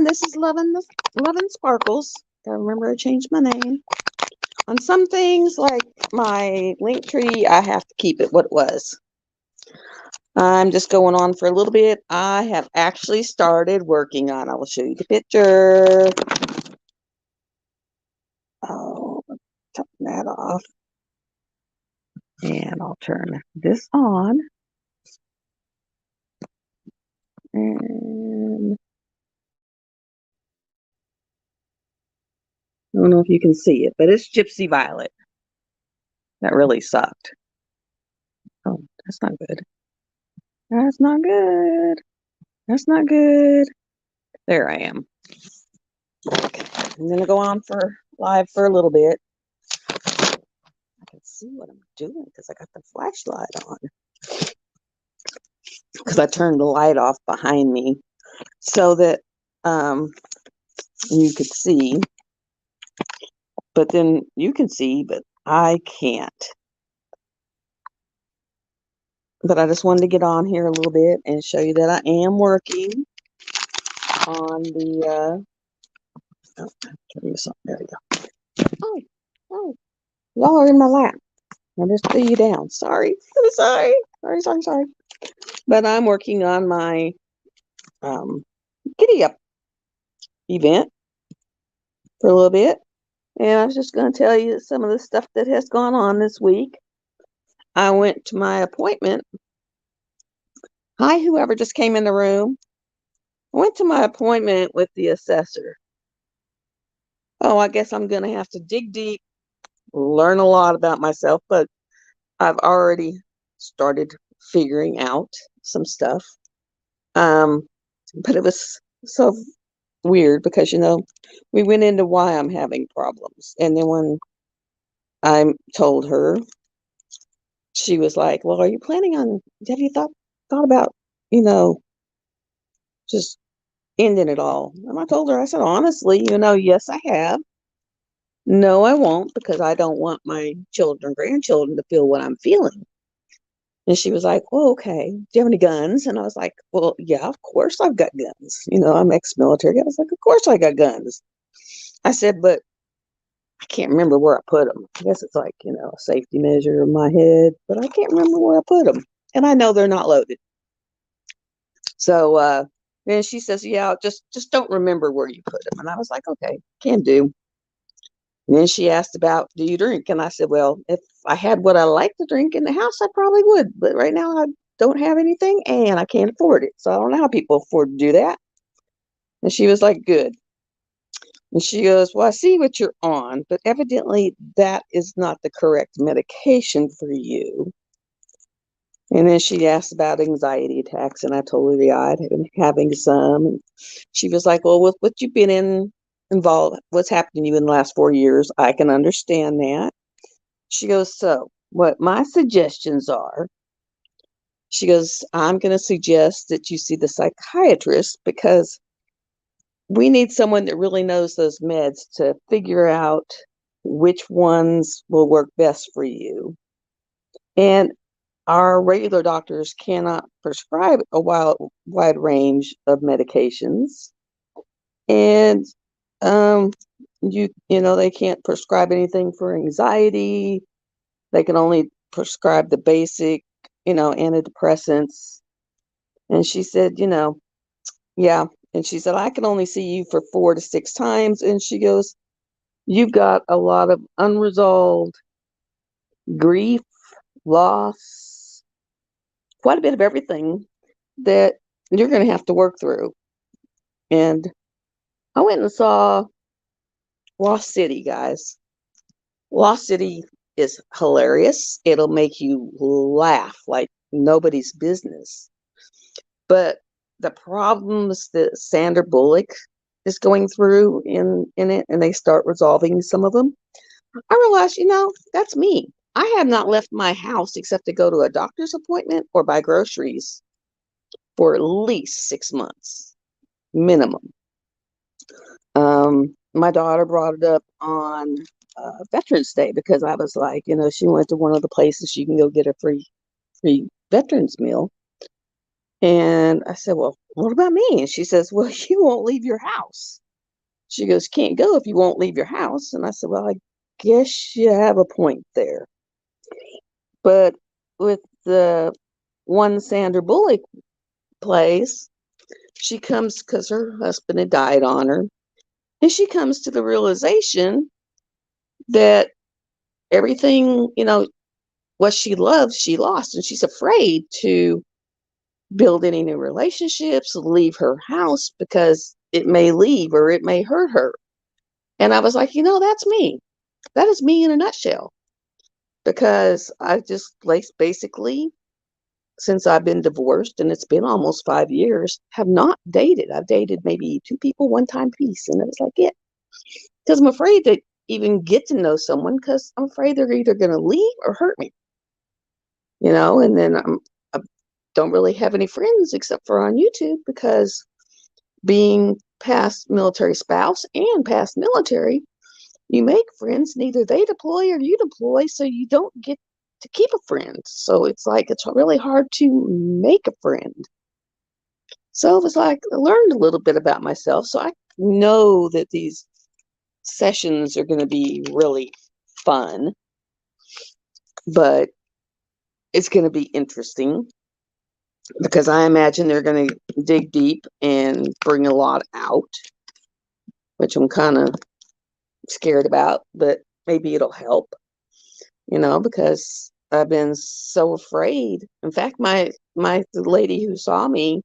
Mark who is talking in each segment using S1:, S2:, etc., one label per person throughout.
S1: everyone. This is Love and Sparkles. Gotta remember I changed my name. On some things, like my link tree, I have to keep it what it was. I'm just going on for a little bit. I have actually started working on, I will show you the picture. Oh, turn that off. And I'll turn this on. And I don't know if you can see it, but it's Gypsy Violet. That really sucked. Oh, that's not good. That's not good. That's not good. There I am. I'm gonna go on for live for a little bit. I can see what I'm doing because I got the flashlight on. Because I turned the light off behind me so that you could see. But then you can see, but I can't. But I just wanted to get on here a little bit and show you that I am working on the oh, turn this on. There we go. Oh, y'all are in my lap. I just threw you down. Sorry. I'm sorry. But I'm working on my giddy up event for a little bit. And I was just going to tell you some of the stuff that has gone on this week. I went to my appointment. Hi, whoever just came in the room. I went to my appointment with the assessor. Oh, I guess I'm going to have to dig deep, learn a lot about myself, but I've already started figuring out some stuff. But it was so weird because, we went into why I'm having problems. And then when I told her, she was like, well, are you planning on, have you thought about, just ending it all? And I told her, I said, honestly, yes, I have. No, I won't, because I don't want my children, grandchildren to feel what I'm feeling. And she was like, well, okay, do you have any guns? And I was like, well, yeah, of course I've got guns. I'm ex-military. I was like, of course I got guns. I said, but I can't remember where I put them. I guess it's like, a safety measure in my head, but I can't remember where I put them. And I know they're not loaded. So then she says, yeah, just don't remember where you put them. And I was like, okay, can do. And then she asked about, do you drink? And I said, well, if I had what I like to drink in the house, I probably would. But right now I don't have anything and I can't afford it. So I don't know how people afford to do that. And she was like, good. And she goes, well, I see what you're on, but evidently that is not the correct medication for you. And then she asked about anxiety attacks, and I told her, yeah, I'd been having some. And she was like, well, with what you've been involved, what's happened to you in the last 4 years, I can understand that. She goes, so what my suggestions are, she goes, I'm going to suggest that you see the psychiatrist because we need someone that really knows those meds to figure out which ones will work best for you. And our regular doctors cannot prescribe a wide range of medications. And they can't prescribe anything for anxiety. They can only prescribe the basic, antidepressants. And she said, yeah. And she said, I can only see you for 4 to 6 times. And she goes, you've got a lot of unresolved grief, loss, quite a bit of everything that you're going to have to work through. And I went and saw Lost City, guys. Lost City is hilarious. It'll make you laugh like nobody's business. But the problems that Sandra Bullock is going through in it, and they start resolving some of them, I realized, that's me. I have not left my house except to go to a doctor's appointment or buy groceries for at least 6 months minimum. My daughter brought it up on Veterans Day because I was like, she went to one of the places you can go get a free veterans meal. And I said, well, what about me? And she says, well, you won't leave your house. She goes, can't go if you won't leave your house. And I said, well, I guess you have a point there. But with the one Sandra Bullock plays, she comes because her husband had died on her. And she comes to the realization that everything, what she loves, she lost. And she's afraid to build any new relationships, leave her house because it may leave or it may hurt her. And I was like, that's me. That is me in a nutshell. Because I just basically, since I've been divorced and it's been almost 5 years, have not dated. I've dated maybe two people one time piece, and it was like it. Because I'm afraid to even get to know someone because I'm afraid they're either going to leave or hurt me, and then I don't really have any friends except for on YouTube because being past military spouse and past military, you make friends, neither they deploy or you deploy, so you don't get to keep a friend. So it's like it's really hard to make a friend. So it was like I learned a little bit about myself. So I know that these sessions are going to be really fun, but it's going to be interesting because I imagine they're going to dig deep and bring a lot out, which I'm kind of scared about, but maybe it'll help, because I've been so afraid. In fact, the lady who saw me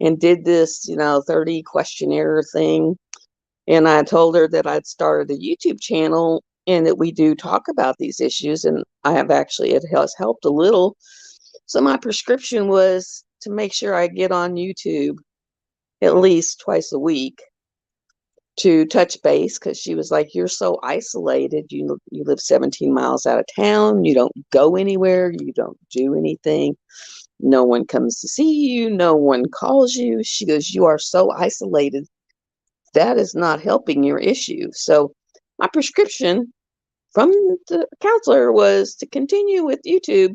S1: and did this, 30 questionnaire thing, and I told her that I'd started a YouTube channel and that we do talk about these issues, and it has helped a little. So my prescription was to make sure I get on YouTube at least twice a week to touch base, because she was like, you're so isolated. You live 17 miles out of town. You don't go anywhere. You don't do anything. No one comes to see you. No one calls you. She goes, you are so isolated. That is not helping your issue. So my prescription from the counselor was to continue with YouTube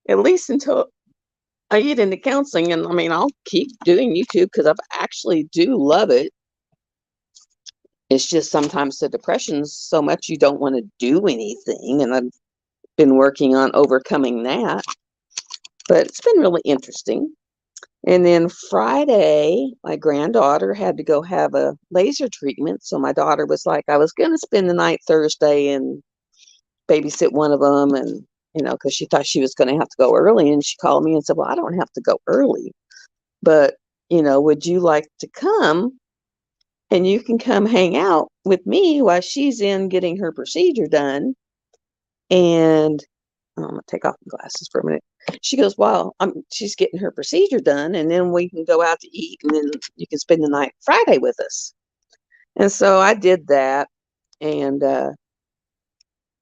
S1: at least until I get into counseling. And I mean, I'll keep doing YouTube because I actually do love it. It's just sometimes the depression's so much you don't want to do anything. And I've been working on overcoming that. But it's been really interesting. And then Friday, my granddaughter had to go have a laser treatment. So my daughter was like, I was going to spend the night Thursday and babysit one of them. And, because she thought she was going to have to go early. And she called me and said, well, I don't have to go early. But, would you like to come? And you can come hang out with me while she's in getting her procedure done. And I'm going to take off my glasses for a minute. She goes, well, she's getting her procedure done, and then we can go out to eat, and then you can spend the night Friday with us. And so I did that, and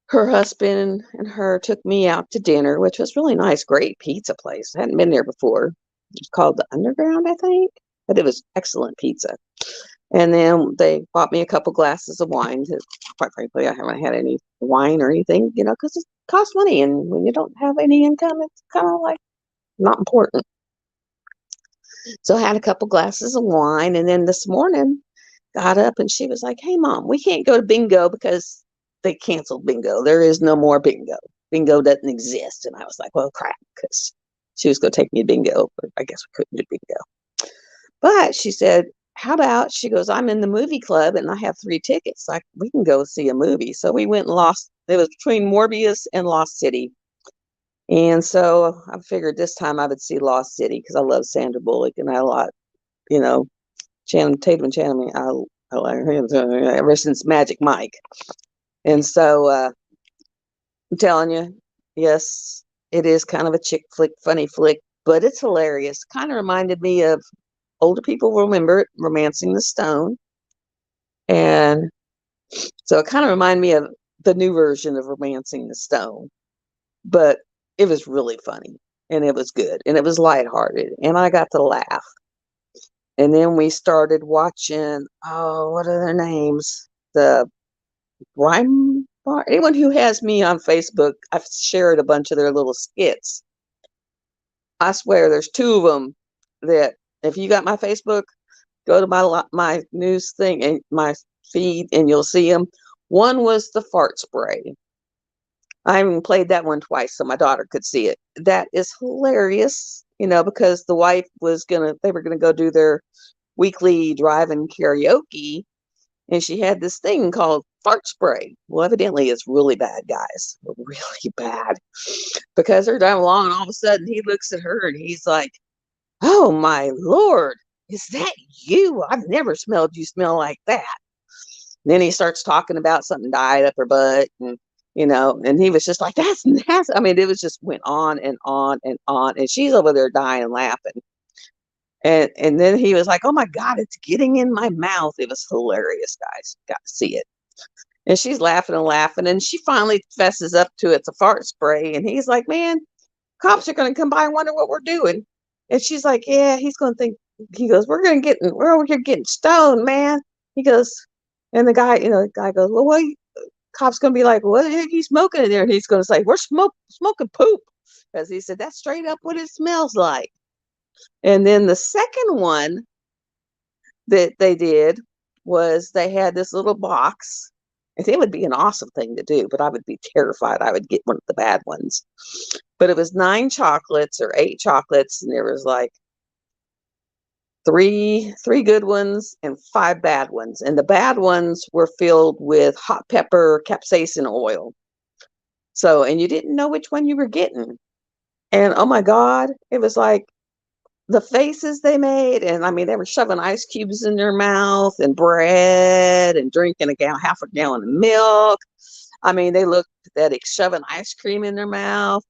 S1: her husband and her took me out to dinner, which was really nice, great pizza place. I hadn't been there before. It's called the Underground, I think, but it was excellent pizza. And then they bought me a couple glasses of wine. Quite frankly, I haven't had any wine or anything, because it costs money. And when you don't have any income, it's kind of like not important. So I had a couple glasses of wine. And then this morning, got up and she was like, hey, Mom, we can't go to bingo because they canceled bingo. There is no more bingo. Bingo doesn't exist. And I was like, well, crap, because she was going to take me to bingo. But I guess we couldn't do bingo. But she said, how about, she goes, I'm in the movie club and I have 3 tickets. Like, we can go see a movie. So we went and it was between Morbius and Lost City. And so I figured this time I would see Lost City because I love Sandra Bullock and I like, Channing Tatum and Channing, I like him ever since Magic Mike. And so I'm telling you, yes, it is kind of a chick flick, funny flick, but it's hilarious. Kind of reminded me of, older people remember it, Romancing the Stone. And so it kind of reminded me of the new version of Romancing the Stone. But it was really funny and it was good and it was lighthearted and I got to laugh. And then we started watching, what are their names? The Rhyme Bar. Anyone who has me on Facebook, I've shared a bunch of their little skits. I swear there's 2 of them that if you got my Facebook, go to my news thing and my feed, and you'll see them. One was the fart spray. I even played that one twice so my daughter could see it. That is hilarious, because they were gonna go do their weekly drive-in karaoke, and she had this thing called fart spray. Well, evidently it's really bad, guys, really bad, because they're driving along, and all of a sudden he looks at her and he's like, "Oh my Lord, is that you? I've never smelled you smell like that." And then he starts talking about something died up her butt, and he was just like, "That's nasty." I mean, it was just went on and on and on, and she's over there dying laughing. And then he was like, "Oh my God, it's getting in my mouth." It was hilarious, guys. Got to see it. And she's laughing and laughing, and she finally fesses up to it's a fart spray, and he's like, "Man, cops are going to come by and wonder what we're doing." And she's like, "Yeah, he's going to think." He goes, we're over here getting stoned, man." He goes, and the guy goes, "Well, what?" Cop's going to be like, "What the heck are you smoking in there?" And he's going to say, "We're smoking poop," because he said that's straight up what it smells like. And then the second one that they did was they had this little box. I think it would be an awesome thing to do, but I would be terrified. I would get one of the bad ones. But it was 9 chocolates or 8 chocolates, and there was like three good ones and 5 bad ones. And the bad ones were filled with hot pepper capsaicin oil. So, and you didn't know which one you were getting. And oh my God, it was like the faces they made. And I mean, they were shoving ice cubes in their mouth and bread and drinking half a gallon of milk. I mean, they looked pathetic, shoving ice cream in their mouth.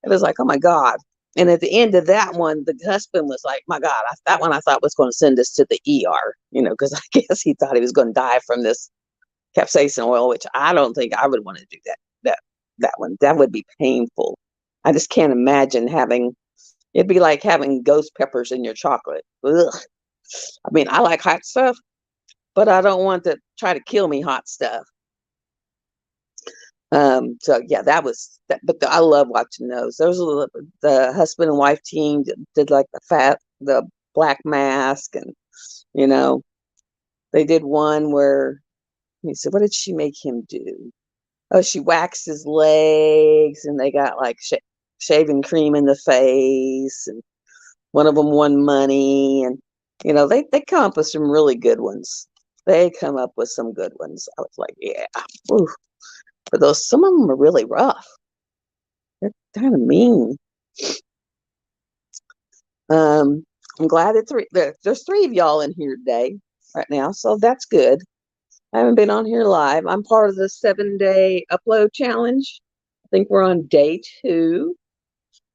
S1: It was like, oh my God. And at the end of that one, the husband was like, "My God, that one I thought was going to send us to the ER, because I guess he thought he was going to die from this capsaicin oil," which I don't think I would want to do that one. That would be painful. I just can't imagine it'd be like having ghost peppers in your chocolate. Ugh. I mean, I like hot stuff, but I don't want to try to kill me hot stuff. So yeah, that was that, but I love watching those. Those are the husband and wife team did like the black mask, and you know, they did one where he said, what did she make him do? Oh, she waxed his legs, and they got like shaving cream in the face, and one of them won money, and they come up with some really good ones. They come up with some good ones. I was like, yeah. Ooh. But some of them are really rough. They're kind of mean. I'm glad that there's 3 of y'all in here today, right now, so that's good. I haven't been on here live. I'm part of the 7-day upload challenge. I think we're on day 2.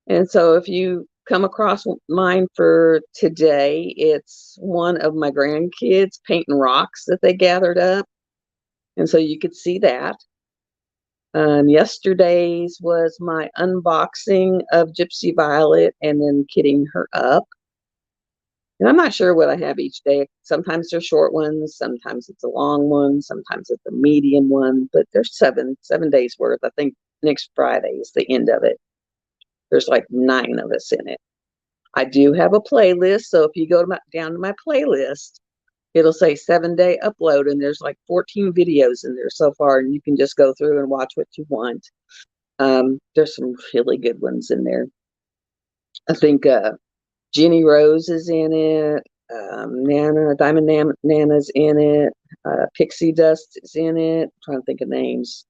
S1: And so if you come across mine for today, it's one of my grandkids painting rocks that they gathered up. And so you could see that. Yesterday's was my unboxing of Gypsy Violet and then kitting her up. And I'm not sure what I have each day. Sometimes they're short ones, sometimes it's a long one, sometimes it's a medium one, but there's 7 days worth. I think next Friday is the end of it. There's like 9 of us in it. I do have a playlist, so if you go down to my playlist, it'll say 7-day upload, and there's like 14 videos in there so far, and you can just go through and watch what you want. There's some really good ones in there. I think Jenny Rose is in it. Diamond Nana's in it. Pixie Dust is in it. I'm trying to think of names.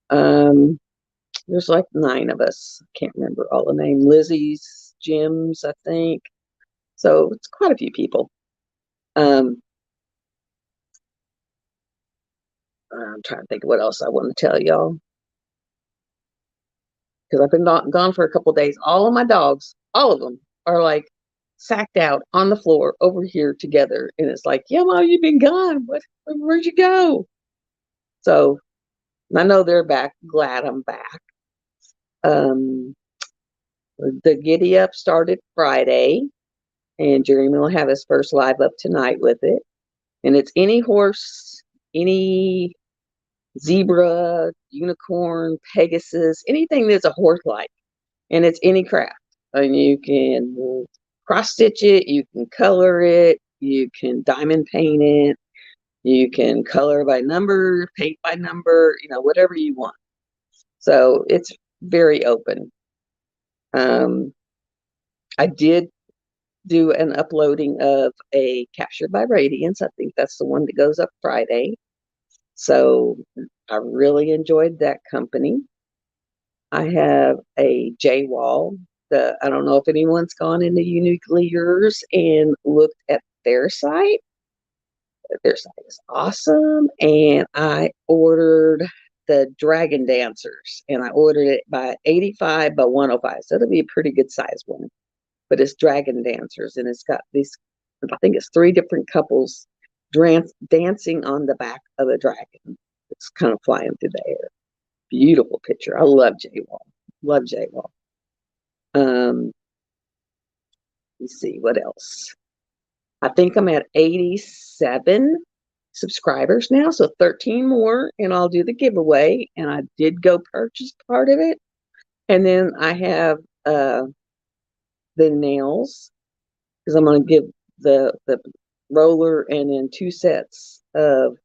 S1: There's like 9 of us. I can't remember all the names. Lizzie's Gyms, I think. So it's quite a few people. I'm trying to think of what else I want to tell y'all. Because I've been gone for a couple days. All of my dogs, all of them, are like sacked out on the floor over here together. And it's like, yeah, Mom, you've been gone. Where'd you go? So I know they're back. Glad I'm back. The Giddy Up started Friday, and Jeremy will have his first live up tonight with it. And it's any horse, any zebra, unicorn, Pegasus, anything that's a horse like. And it's any craft. And you can cross stitch it, you can color it, you can diamond paint it, you can color by number, paint by number, whatever you want. So it's very open. I did do an uploading of a Captured by Radiance. I think that's the one that goes up Friday. So I really enjoyed that company. I have a J Wall. I don't know if anyone's gone into Uniquely Yours and looked at their site. Their site is awesome. And I ordered the Dragon Dancers, and I ordered it by 85 by 105. So it'll be a pretty good size one. But it's Dragon Dancers, and it's got these, I think it's 3 different couples dancing on the back of a dragon. It's kind of flying through the air. Beautiful picture. I love J-Wall. Love J-Wall. Let's see what else. I think I'm at 87 subscribers now, so 13 more, and I'll do the giveaway. And I did go purchase part of it. And then I have the nails, because I'm going to give the roller and then 2 sets of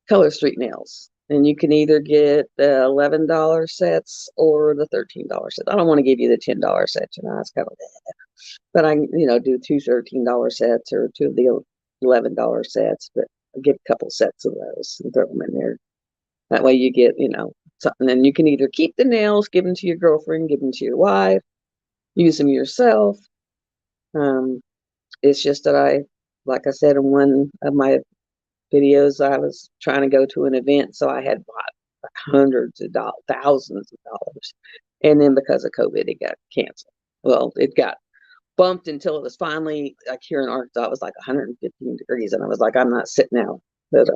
S1: Color Street nails. And you can either get the $11 sets or the $13 sets. I don't want to give you the $10 sets, it's kind of, but I, do 2 $13 sets or 2 of the $11 sets, but I'll get a couple sets of those and throw them in there. That way you get, something, and you can either keep the nails, give them to your girlfriend, give them to your wife, use them yourself. It's just that like I said in one of my videos, I was trying to go to an event, so I had bought hundreds of dollars, thousands of dollars, and then because of COVID, it got canceled. Well, it got bumped until it was finally, like here in Arkansas, it was like 115 degrees, and I was like, I'm not sitting out at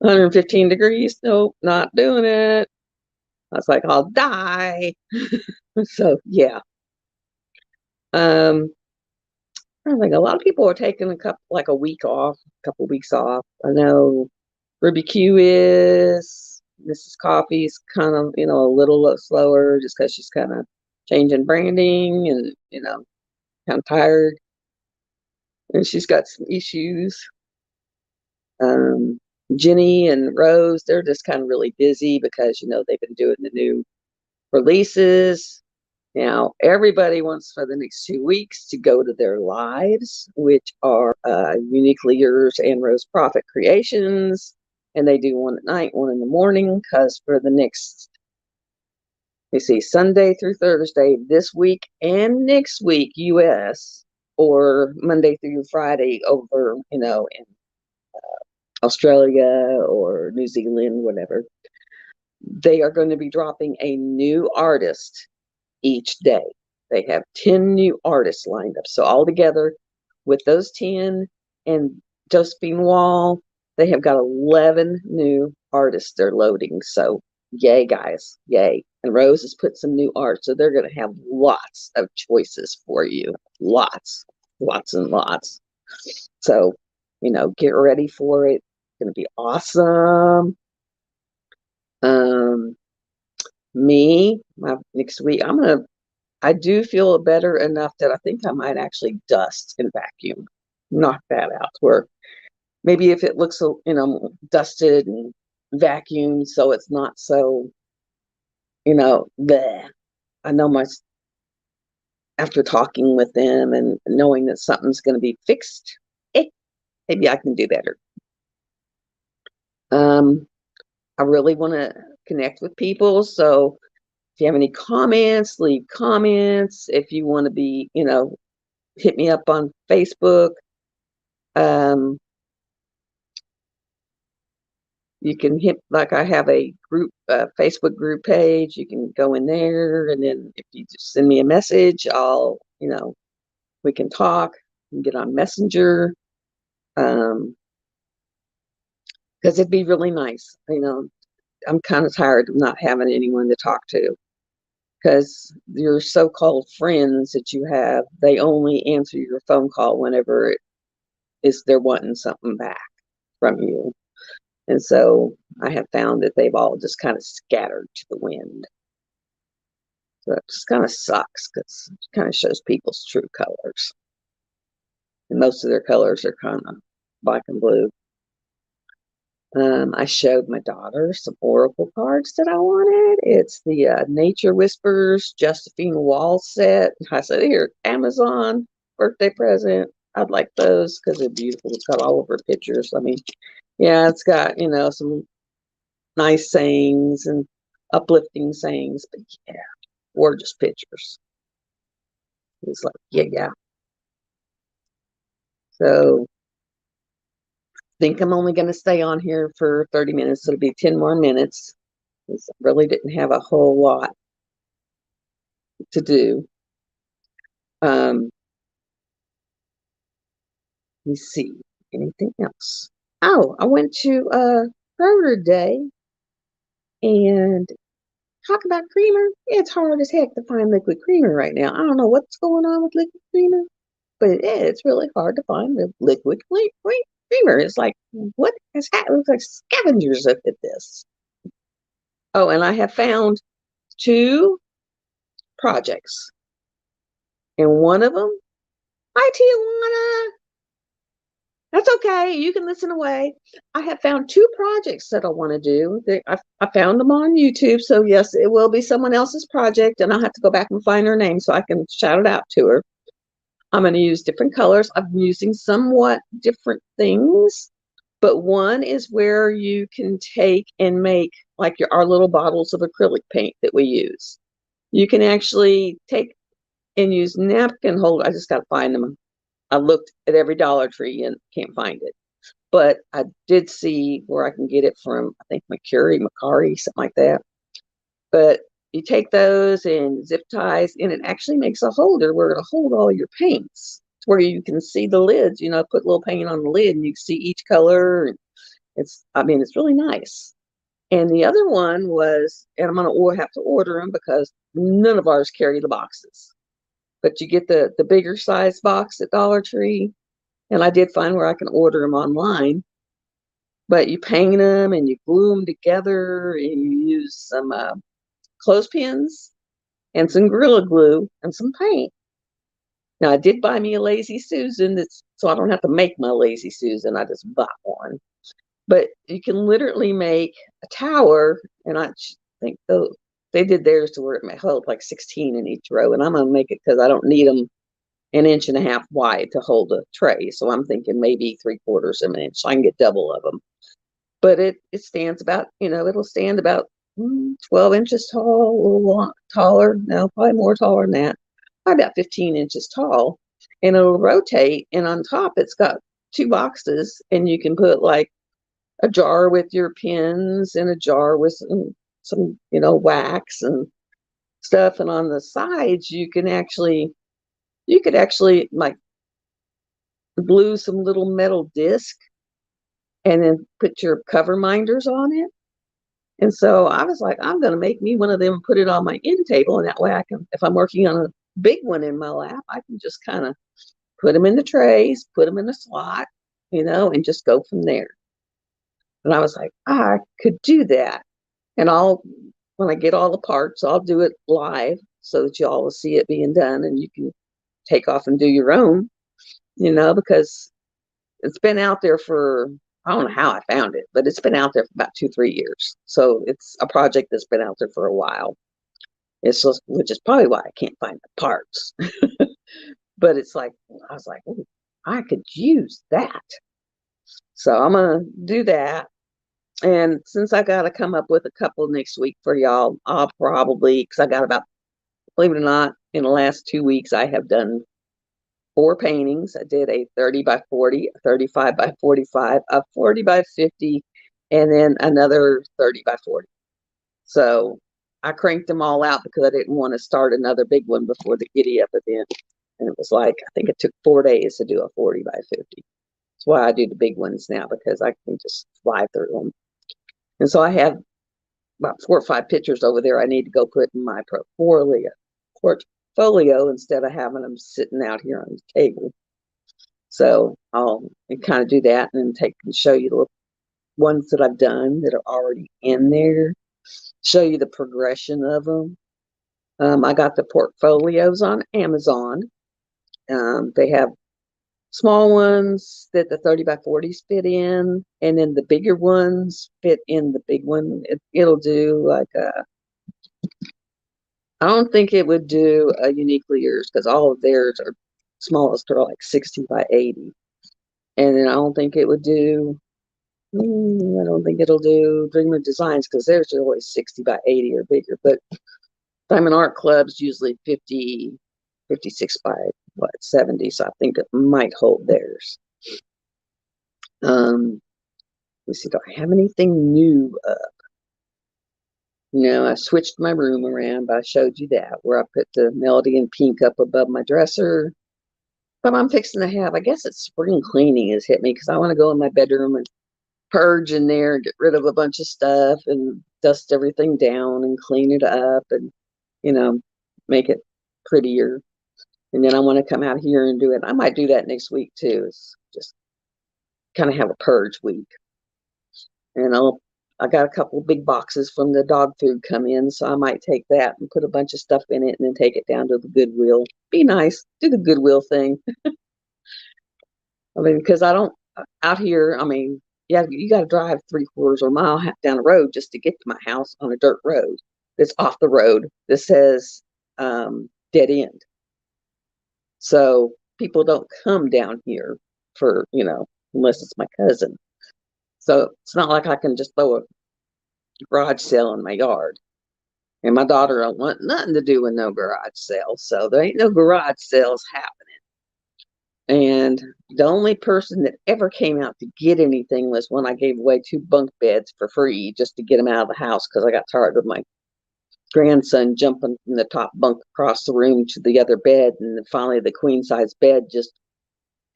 S1: 115 degrees. Nope, not doing it. I was like, I'll die. So yeah. I think a lot of people are taking a week off, a couple weeks off. I know Ruby Q is. Mrs. Coffee's kind of, a little slower just because she's kind of changing branding and, kind of tired. And she's got some issues. Jenny and Rose, they're just kind of really busy because, they've been doing the new releases. Now, everybody wants for the next 2 weeks to go to their lives, which are Uniquely Yours and Rose Profit Creations. And they do one at night, one in the morning, because for the next, Sunday through Thursday, this week and next week, US, or Monday through Friday over, in Australia or New Zealand, whatever, they are going to be dropping a new artist each day. They have 10 new artists lined up. So altogether, with those 10 and Josephine Wall, they have got 11 new artists they're loading. So yay, guys, yay. And Rose has put some new art, so they're going to have lots of choices for you. Lots and lots. So, get ready for it. It's going to be awesome. Next week, I do feel better enough that I think I might actually dust and vacuum, knock that out, where maybe if it looks, dusted and vacuumed, so it's not so, bleh. I know after talking with them and knowing that something's going to be fixed, maybe I can do better. I really want to connect with people, so if you have any comments, leave comments. If you want to be, hit me up on Facebook. You can I have a group, Facebook group page. You can go in there, and then if you just send me a message, we can talk and get on Messenger. Because it'd be really nice. I'm kind of tired of not having anyone to talk to, because your so-called friends that you have, they only answer your phone call whenever they're wanting something back from you. And so I have found that they've all just kind of scattered to the wind. So it just kind of sucks because it kind of shows people's true colors. And most of their colors are kind of black and blue. I showed my daughter some oracle cards that I wanted. It's the Nature Whispers Josephine Wall set. I said, here, Amazon birthday present. I'd like those because they're beautiful. It's got all of her pictures. I mean, yeah, it's got, some nice sayings and uplifting sayings, but yeah, gorgeous pictures. It's like, yeah. So think I'm only going to stay on here for 30 minutes. It'll be 10 more minutes. I really didn't have a whole lot to do. Let me see. Anything else? Oh, I went to Kroger today and talk about creamer. It's hard as heck to find liquid creamer right now. I don't know what's going on with liquid creamer, but it's really hard to find the liquid creamer. It's like, what has happened? It's like scavengers look at this. Oh, and I have found 2 projects, and one of them, hi Tijuana. That's okay. You can listen away. I have found 2 projects that I want to do. I found them on YouTube. So, yes, it will be someone else's project, and I'll have to go back and find her name so I can shout it out to her. I'm going to use different colors. I'm using somewhat different things, but one is where you can take and make like our little bottles of acrylic paint that we use. You can actually take and use napkin holders. I just got to find them. I looked at every Dollar Tree and can't find it. But I did see where I can get it from, I think Macari, something like that. But you take those and zip ties, and it actually makes a holder where it'll hold all your paints. It's where you can see the lids, put a little paint on the lid and you can see each color. And it's really nice. And the other one was, and I'm going to have to order them because none of ours carry the boxes. But you get the bigger size box at Dollar Tree. And I did find where I can order them online. But you paint them and you glue them together and you use some clothespins and some Gorilla Glue and some paint. Now, I did buy me a Lazy Susan, so I don't have to make my Lazy Susan. I just bought one. But you can literally make a tower, and I think they did theirs to where it held like 16 in each row. And I'm going to make it because I don't need them 1.5 inches wide to hold a tray. So I'm thinking maybe 3/4 of an inch. So I can get double of them. But it stands about, it'll stand about 12 inches tall, a little taller. No, probably more taller than that. Probably about 15 inches tall. And it'll rotate. And on top, it's got 2 boxes. And you can put like a jar with your pins and a jar with some wax and stuff. And on the sides, you could actually like glue some little metal disc and then put your cover minders on it. And so I was like, I'm going to make me one of them and put it on my end table. And that way I can, if I'm working on a big one in my lap, I can just kind of put them in the trays, put them in the slot, and just go from there. And I was like, I could do that. And when I get all the parts, I'll do it live so that you all will see it being done and you can take off and do your own, because it's been out there for, I don't know how I found it, but it's been out there for about 2-3 years. So it's a project that's been out there for a while. Which is probably why I can't find the parts. But it's like, I was like, ooh, I could use that. So I'm going to do that. And since I got to come up with a couple next week for y'all, I'll probably, because I got about, believe it or not, in the last 2 weeks, I have done 4 paintings. I did a 30 by 40, a 35 by 45, a 40 by 50, and then another 30 by 40. So I cranked them all out because I didn't want to start another big one before the giddy up event. And it was like, I think it took 4 days to do a 40 by 50. That's why I do the big ones now, because I can just fly through them. And so I have about 4 or 5 pictures over there I need to go put in my portfolio instead of having them sitting out here on the table. So I'll kind of do that and show you the ones that I've done that are already in there, show you the progression of them. I got the portfolios on Amazon. They have small ones that the 30 by 40s fit in, and then the bigger ones fit in the big one. It'll do like I don't think it would do a uniquely yours because all of theirs are smallest are like 60 by 80. And then I don't think it would do, I don't think it'll do Dreamer Designs because theirs are always 60 by 80 or bigger. But Diamond Art Club's usually 50, 56 by what, 70. So I think it might hold theirs. Let's see, do I have anything new up? No, I switched my room around, but I showed you that where I put the Melody in pink up above my dresser. But I'm fixing to have, I guess it's spring cleaning has hit me because I want to go in my bedroom and purge in there and get rid of a bunch of stuff and dust everything down and clean it up and, you know, make it prettier. And then I want to come out here and do it. I might do that next week too. It's just kind of have a purge week. And I got a couple big boxes from the dog food come in, so I might take that and put a bunch of stuff in it and then take it down to the Goodwill. Be nice, do the Goodwill thing. I mean, because I don't out here. I mean, yeah, you got to drive 3/4 or a mile down the road just to get to my house on a dirt road that's off the road that says dead end. So people don't come down here for unless it's my cousin. So it's not like I can just throw a garage sale in my yard. And my daughter don't want nothing to do with no garage sale. So there ain't no garage sales happening. And the only person that ever came out to get anything was when I gave away 2 bunk beds for free just to get them out of the house because I got tired of my grandson jumping from the top bunk across the room to the other bed. And finally the queen size bed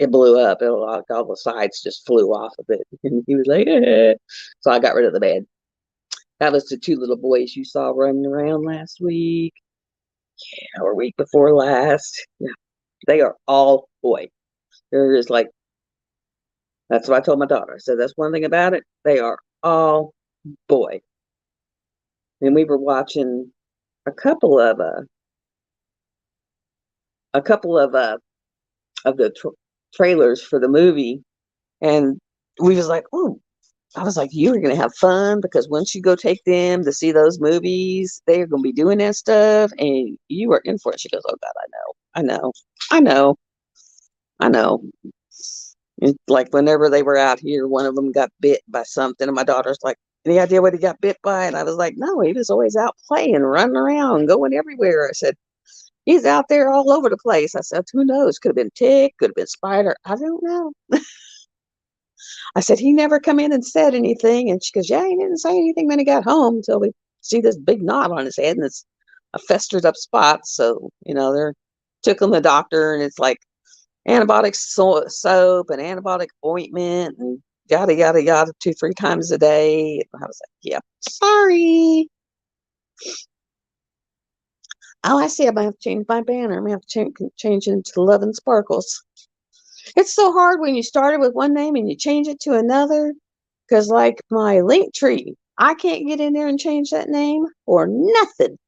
S1: it blew up. All the sides just flew off of it. And he was like, eh. So I got rid of the bed. That was the 2 little boys you saw running around last week. Yeah, or week before last. Yeah, they are all boy. They're just like, that's what I told my daughter. I said, that's one thing about it. They are all boy. And we were watching a couple of the trailers for the movie, and we was like, oh, I was like, you are gonna have fun because once you go take them to see those movies, they are gonna be doing that stuff, and you are in for it. She goes, oh God, I know, I know, I know. It's like whenever they were out here, one of them got bit by something, and my daughter's like, any idea what he got bit by? And I was like, no, he was always out playing, running around, going everywhere. I said, he's out there all over the place. I said, who knows? Could have been tick, could have been spider. I don't know. I said, he never come in and said anything. And she goes, yeah, he didn't say anything when he got home until we see this big knot on his head and it's a festered up spot. So, they're took him to the doctor and it's like antibiotic soap and antibiotic ointment and yada, yada, yada, 2-3 times a day. And I was like, yeah, sorry. Oh, I see. I'm going to have to change my banner. I'm going to have to change it into Love and Sparkles. It's so hard when you started with one name and you change it to another. Because, like my link tree, I can't get in there and change that name or nothing.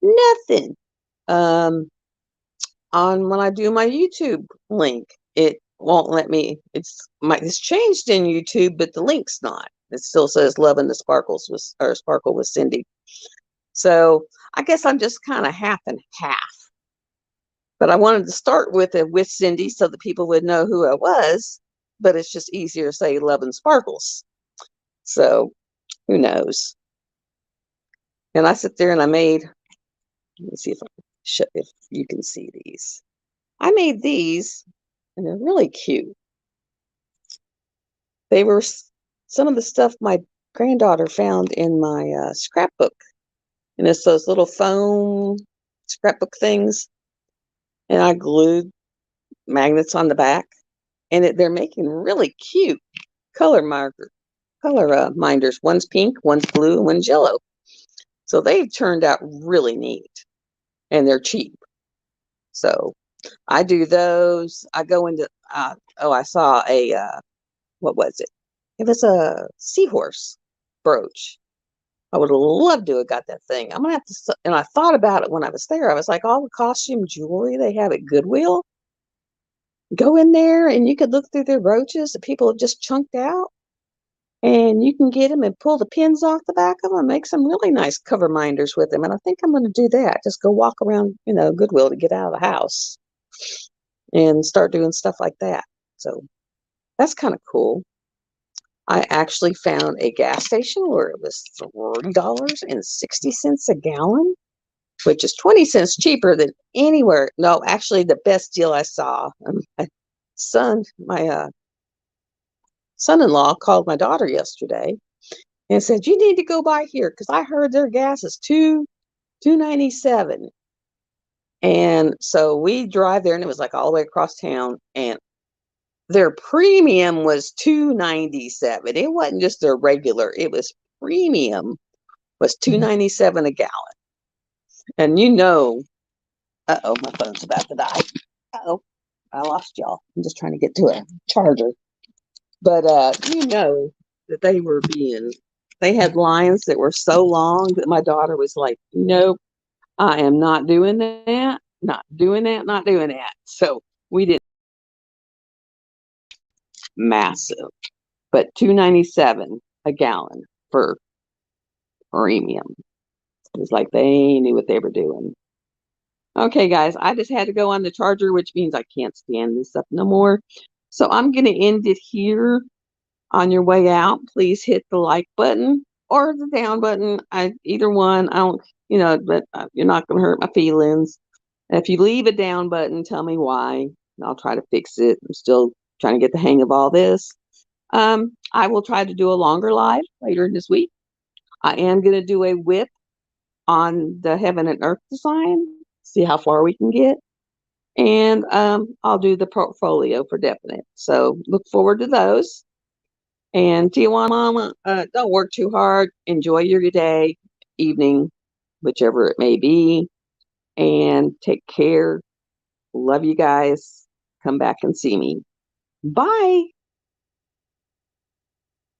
S1: Nothing. On when I do my YouTube link, it won't let me. It's changed in YouTube, but the link's not. It still says Love and the Sparkles or Sparkle with Cindy. So I guess I'm just kind of half and half. But I wanted to start with it with Cindy so that people would know who I was. But it's just easier to say Love and Sparkles. So who knows? And I sit there and I made. Let me see if you can see these. I made these, and they're really cute. They were some of the stuff my granddaughter found in my scrapbook. And it's those little foam scrapbook things. And I glued magnets on the back. And they're making really cute color minders. One's pink, one's blue, and one's yellow. So they've turned out really neat. And they're cheap. So I do those. I go into, I saw what was it? It was a seahorse brooch. I would have loved to have got that thing. I'm gonna have to, and I thought about it when I was there. I was like, all the costume jewelry they have at Goodwill, go in there and you could look through their brooches that people have just chunked out, and you can get them and pull the pins off the back of them and make some really nice cover minders with them. And I think I'm going to do that. Just go walk around, Goodwill to get out of the house and start doing stuff like that. So that's kind of cool. I actually found a gas station where it was $3.60 a gallon, which is 20 cents cheaper than anywhere. No, actually, the best deal I saw. My son-in-law called my daughter yesterday and said, "You need to go by here because I heard their gas is $2.97." And so we drive there, and it was like all the way across town, and their premium was $2.97. It wasn't just their regular; it was premium was $2.97 a gallon. And uh-oh, my phone's about to die. Uh-oh, I lost y'all. I'm just trying to get to a charger. But that they had lines that were so long that my daughter was like, "Nope, I am not doing that, not doing that, not doing that." So we did massive, but $2.97 a gallon for premium. It was like they knew what they were doing. Okay, guys, I just had to go on the charger, which means I can't stand this up no more. So I'm going to end it here. On your way out, please hit the like button or the down button. Either one. I don't, but you're not going to hurt my feelings. And if you leave a down button, tell me why, and I'll try to fix it. I'm still trying to get the hang of all this. I will try to do a longer live later this week. I am going to do a whip on the heaven and earth design, see how far we can get. And I'll do the portfolio for definite. So look forward to those. And Tijuana Mama, don't work too hard. Enjoy your day, evening, whichever it may be. And take care. Love you guys. Come back and see me. Bye.